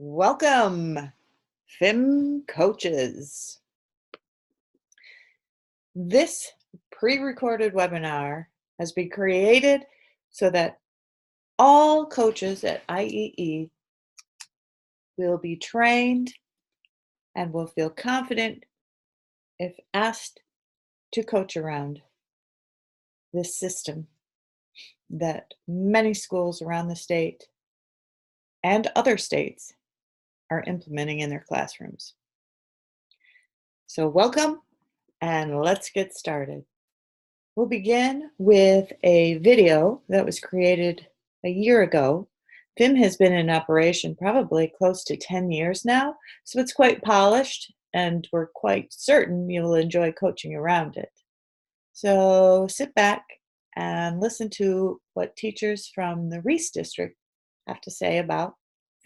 Welcome, FIM coaches. This pre-recorded webinar has been created so that all coaches at IEE will be trained and will feel confident if asked to coach around this system that many schools around the state and other states are implementing in their classrooms. So welcome, and let's get started. We'll begin with a video that was created a year ago. FIM has been in operation probably close to 10 years now, so it's quite polished, and we're quite certain you'll enjoy coaching around it. So sit back and listen to what teachers from the Reese District have to say about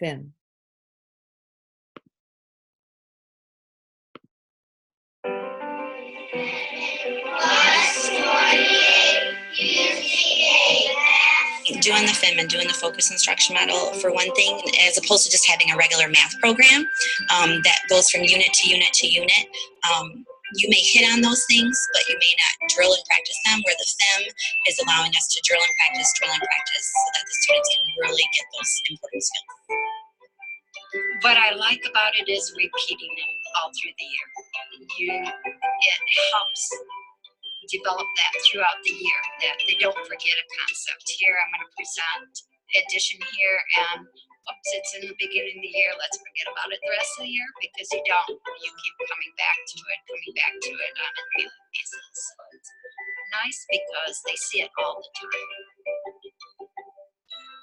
FIM. Doing the FIM and doing the focus instruction model, for one thing, as opposed to just having a regular math program that goes from unit to unit to unit. You may hit on those things, but you may not drill and practice them, where the FIM is allowing us to drill and practice, so that the students can really get those important skills. What I like about it is repeating it all through the year. It helps develop that throughout the year, that they don't forget a concept. Here I'm going to present addition here, and oops, it's in the beginning of the year, let's forget about it the rest of the year, because you keep coming back to it on a daily basis. So it's nice because they see it all the time.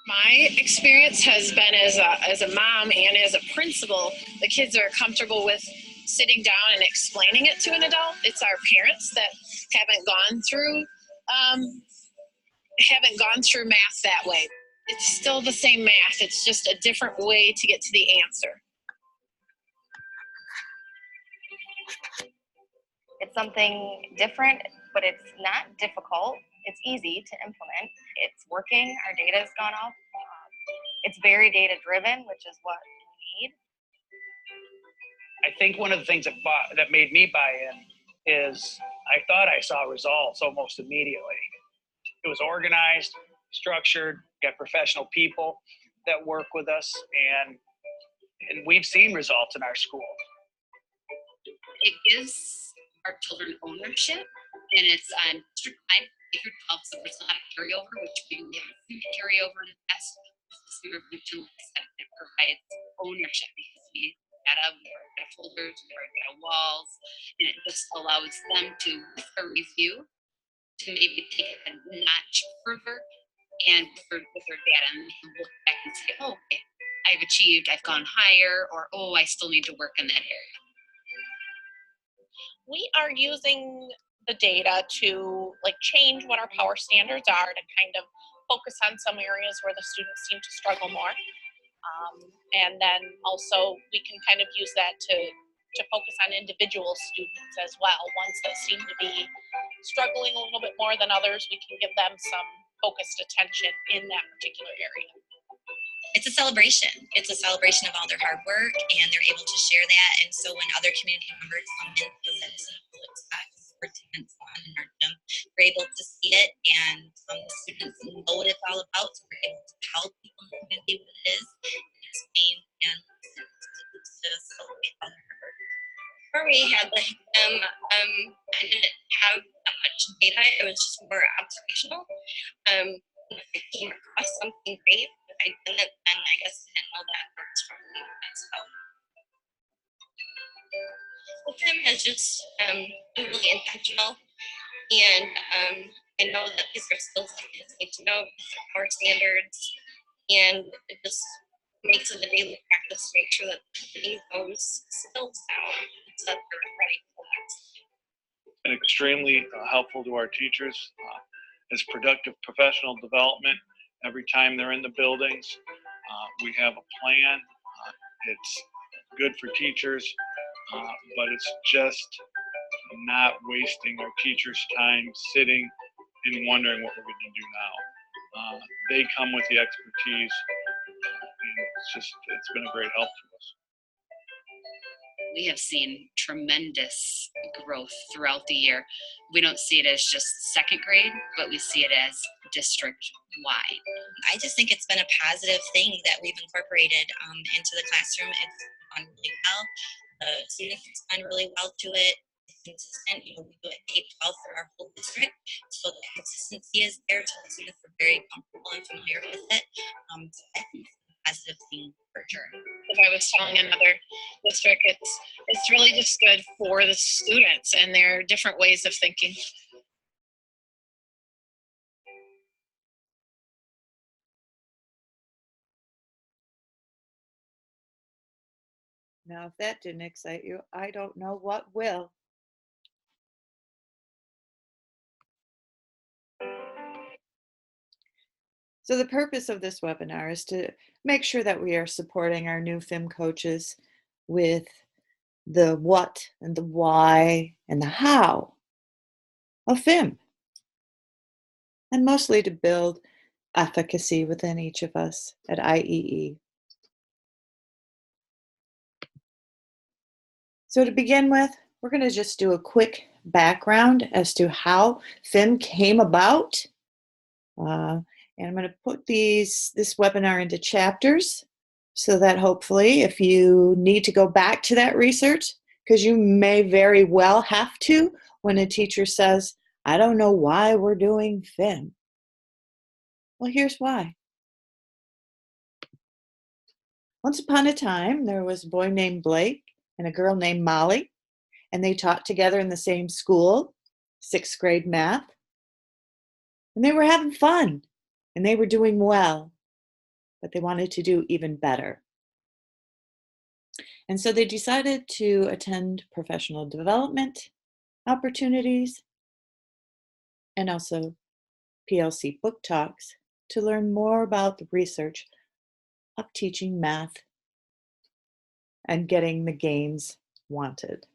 My experience has been as a mom and as a principal, the kids are comfortable with sitting down and explaining it to an adult. It's our parents that haven't gone through math that way. It's still the same math. It's just a different way to get to the answer. It's something different, but it's not difficult. It's easy to implement. It's working. Our data has gone up. It's very data driven, which is what we need. I think one of the things that made me buy in is I thought I saw results almost immediately. It was organized, structured, got professional people that work with us, and we've seen results in our school. It gives our children ownership, and it's District 5 through 12, so there's not a carryover, which we haven't seen a carryover in the past. Supervision, like I said, it provides ownership because we have data folders, we have data walls, and it just allows them to, with a review, to maybe take it a notch further and with their data, and they can look back and say, oh, okay, I've achieved, I've gone higher, or oh, I still need to work in that area. We are using the data to change what our power standards are to kind of focus on some areas where the students seem to struggle more. And then also we can kind of use that to focus on individual students as well. Ones that seem to be struggling a little bit more than others, we can give them some focused attention in that particular area. It's a celebration. It's a celebration of all their hard work, and they're able to share that. And so when other community members come in, participants in our gym, we're able to see it, and the students know what it's all about, so we're able to tell people in the community what it is, and explain and listen to celebrate all their hard work. Before we had the HIM, I didn't have that much data. It was just more observational. If I came across something great, if I didn't, then I guess I didn't know that worked for me as well. Well, FIM has just been really intentional, and I know that these are skills that kids need to know, these are power standards, and it just makes it a daily practice to make sure that they're getting those skills down so that they're ready for that. And extremely helpful to our teachers. It's productive professional development every time they're in the buildings. We have a plan. It's good for teachers, but it's just not wasting our teachers' time sitting and wondering what we're going to do now. They come with the expertise and it's been a great help to us. We have seen tremendous growth throughout the year. We don't see it as just second grade, but we see it as district wide. I just think it's been a positive thing that we've incorporated into the classroom. It's gone really well. The students respond really well to it. It's consistent. We do it K-12 for our whole district, so the consistency is there. So the students are very comfortable and familiar with it. So I think it's a positive thing for sure. If I was telling another district, it's really just good for the students and their different ways of thinking. Now, if that didn't excite you, I don't know what will. So the purpose of this webinar is to make sure that we are supporting our new FIM coaches with the what and the why and the how of FIM, and mostly to build efficacy within each of us at IEE. So to begin with, we're going to just do a quick background as to how FIM came about. And I'm going to put this webinar into chapters so that hopefully if you need to go back to that research, because you may very well have to when a teacher says, I don't know why we're doing FIM. Well, here's why. Once upon a time, there was a boy named Blake and a girl named Molly, and they taught together in the same school, 6th grade math, and they were having fun. And they were doing well, but they wanted to do even better. And so they decided to attend professional development opportunities and also PLC book talks to learn more about the research of teaching math and getting the gains wanted.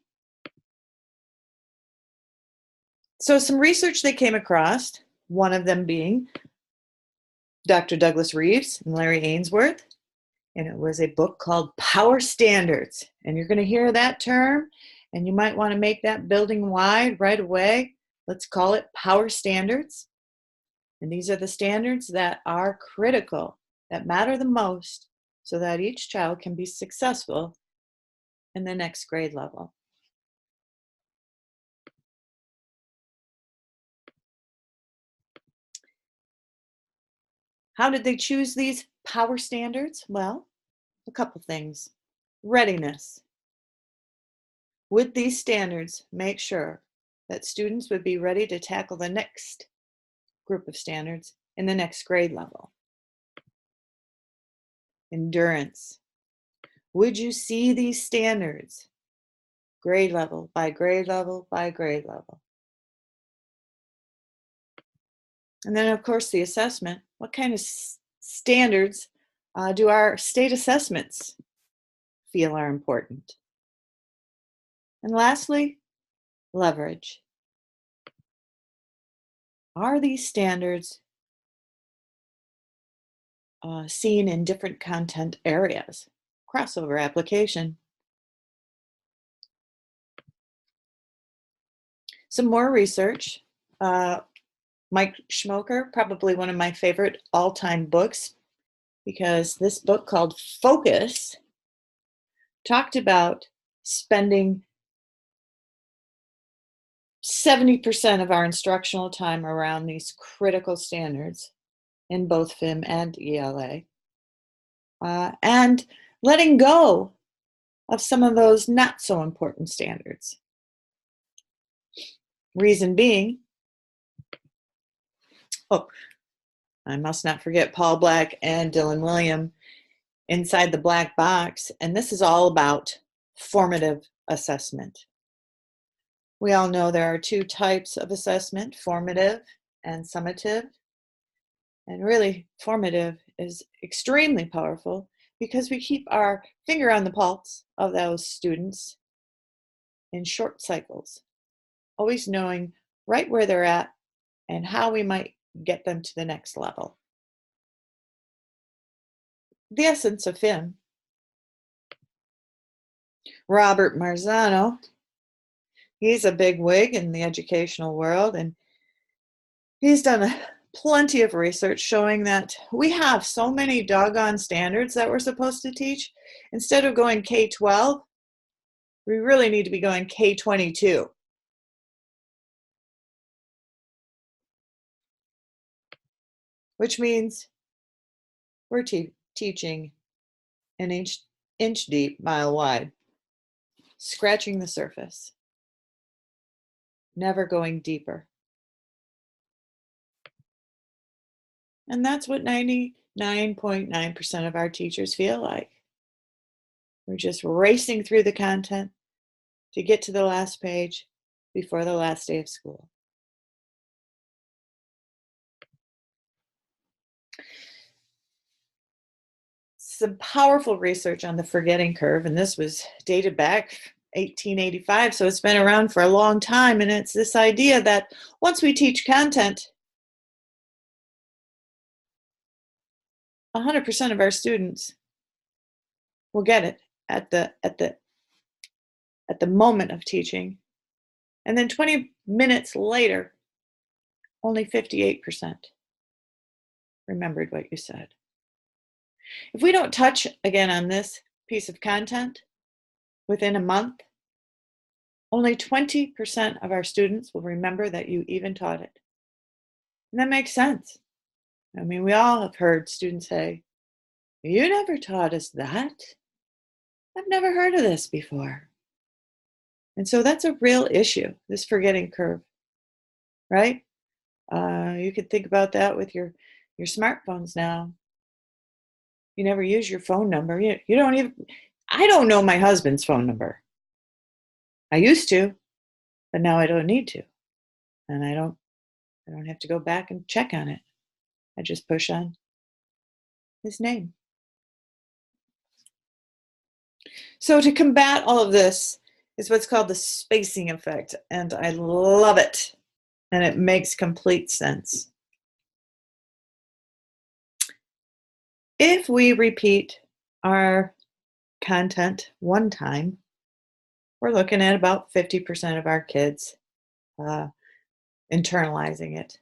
So some research they came across, one of them being Dr. Douglas Reeves and Larry Ainsworth, and it was a book called Power Standards. And you're going to hear that term, and you might want to make that building wide right away. Let's call it Power Standards. And these are the standards that are critical, that matter the most, so that each child can be successful in the next grade level. How did they choose these power standards? Well, a couple things. Readiness. Would these standards make sure that students would be ready to tackle the next group of standards in the next grade level? Endurance. Would you see these standards grade level by grade level by grade level? And then, of course, the assessment. What kind of standards do our state assessments feel are important? And lastly, leverage. Are these standards seen in different content areas? Crossover application. Some more research. Mike Schmoker, probably one of my favorite all-time books, because this book called Focus talked about spending 70% of our instructional time around these critical standards in both FIM and ELA, and letting go of some of those not so important standards. Reason being, I must not forget Paul Black and Dylan William inside the Black Box, and this is all about formative assessment. We all know there are two types of assessment, formative and summative. And really, formative is extremely powerful because we keep our finger on the pulse of those students in short cycles, always knowing right where they're at and how we might get them to the next level. the essence of FIM. Robert Marzano, he's a big wig in the educational world, and he's done plenty of research showing that we have so many doggone standards that we're supposed to teach. Instead of going K-12, we really need to be going K-22. Which means we're teaching an inch deep, mile wide, scratching the surface, never going deeper. And that's what 99.9% of our teachers feel like. We're just racing through the content to get to the last page before the last day of school. Some powerful research on the forgetting curve, and this was dated back 1885, so it's been around for a long time, and it's this idea that once we teach content, 100% of our students will get it at the moment of teaching, and then 20 minutes later, only 58% remembered what you said. If we don't touch again on this piece of content within a month, only 20% of our students will remember that you even taught it. And that makes sense. I mean, we all have heard students say, "You never taught us that. I've never heard of this before." And so that's a real issue, this forgetting curve, right? You could think about that with your smartphones now. You never use your phone number. You don't even, I don't know my husband's phone number. I used to, but now I don't need to. And I don't have to go back and check on it. I just push on his name. So to combat all of this is what's called the spacing effect, and I love it, and it makes complete sense. If we repeat our content one time, we're looking at about 50% of our kids internalizing it.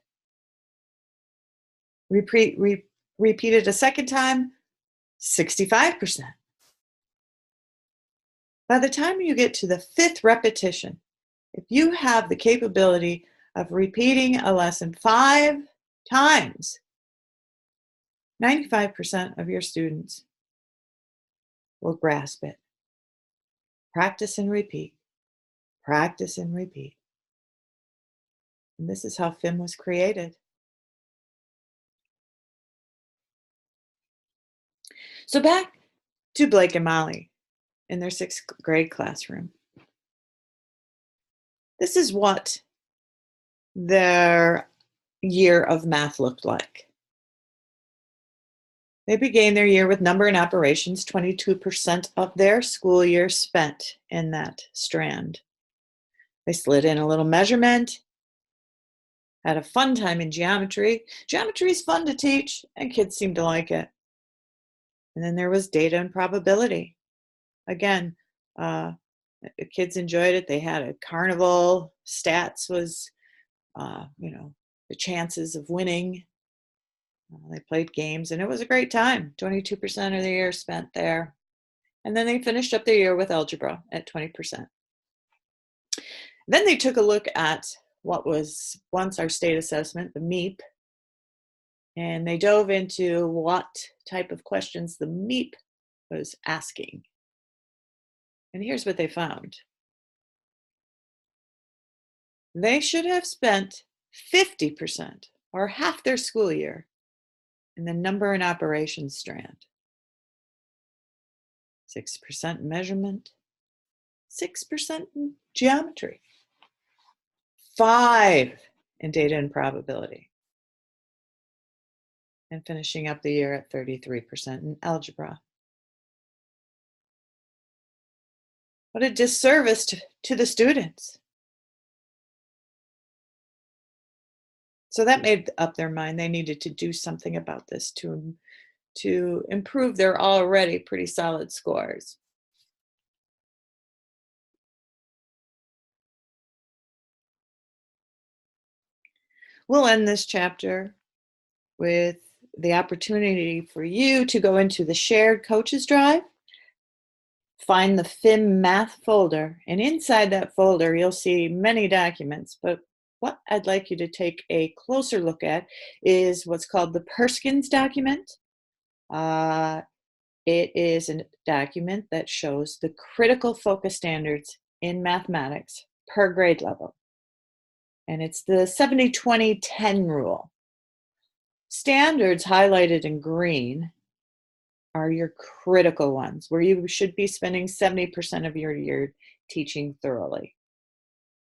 Repeat it a second time, 65%. By the time you get to the 5th repetition, if you have the capability of repeating a lesson 5 times, 95% of your students will grasp it. Practice and repeat. Practice and repeat. And this is how FIM was created. So back to Blake and Molly in their 6th grade classroom. This is what their year of math looked like. They began their year with number and operations, 22% of their school year spent in that strand. They slid in a little measurement, had a fun time in geometry. Geometry is fun to teach, and kids seem to like it. And then there was data and probability. Again, the kids enjoyed it. They had a carnival. Stats was, the chances of winning. They played games, and it was a great time. 22% of the year spent there. And then they finished up their year with algebra at 20%. Then they took a look at what was once our state assessment, the MEAP, and they dove into what type of questions the MEAP was asking. And here's what they found. They should have spent 50% or half their school year in the number and operations strand. 6% measurement, 6% in geometry, 5% in data and probability, and finishing up the year at 33% in algebra. What a disservice to the students. So that made up their mind. They needed to do something about this to to improve their already pretty solid scores. We'll end this chapter with the opportunity for you to go into the shared coaches drive, find the FIM math folder, and inside that folder you'll see many documents, but what I'd like you to take a closer look at is what's called the Perkins document. It is a document that shows the critical focus standards in mathematics per grade level. And it's the 70-20-10 rule. Standards highlighted in green are your critical ones, where you should be spending 70% of your year teaching thoroughly.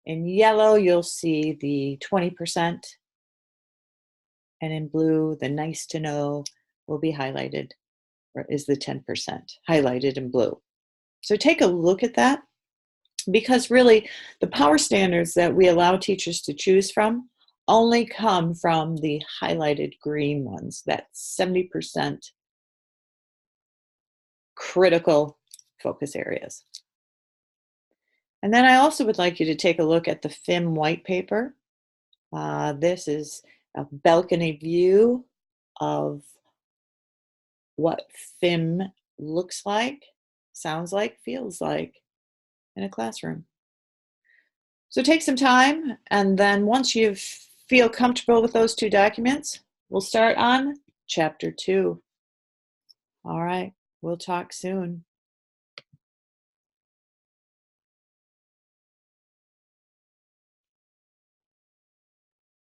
In yellow, you'll see the 20%, and in blue, the nice to know will be highlighted, or is the 10% highlighted in blue. So take a look at that, because really the power standards that we allow teachers to choose from only come from the highlighted green ones, that 70% critical focus areas. And then I also would like you to take a look at the FIM white paper. This is a balcony view of what FIM looks like, sounds like, feels like in a classroom. So take some time, and then once you feel comfortable with those two documents, we'll start on chapter 2. All right, we'll talk soon.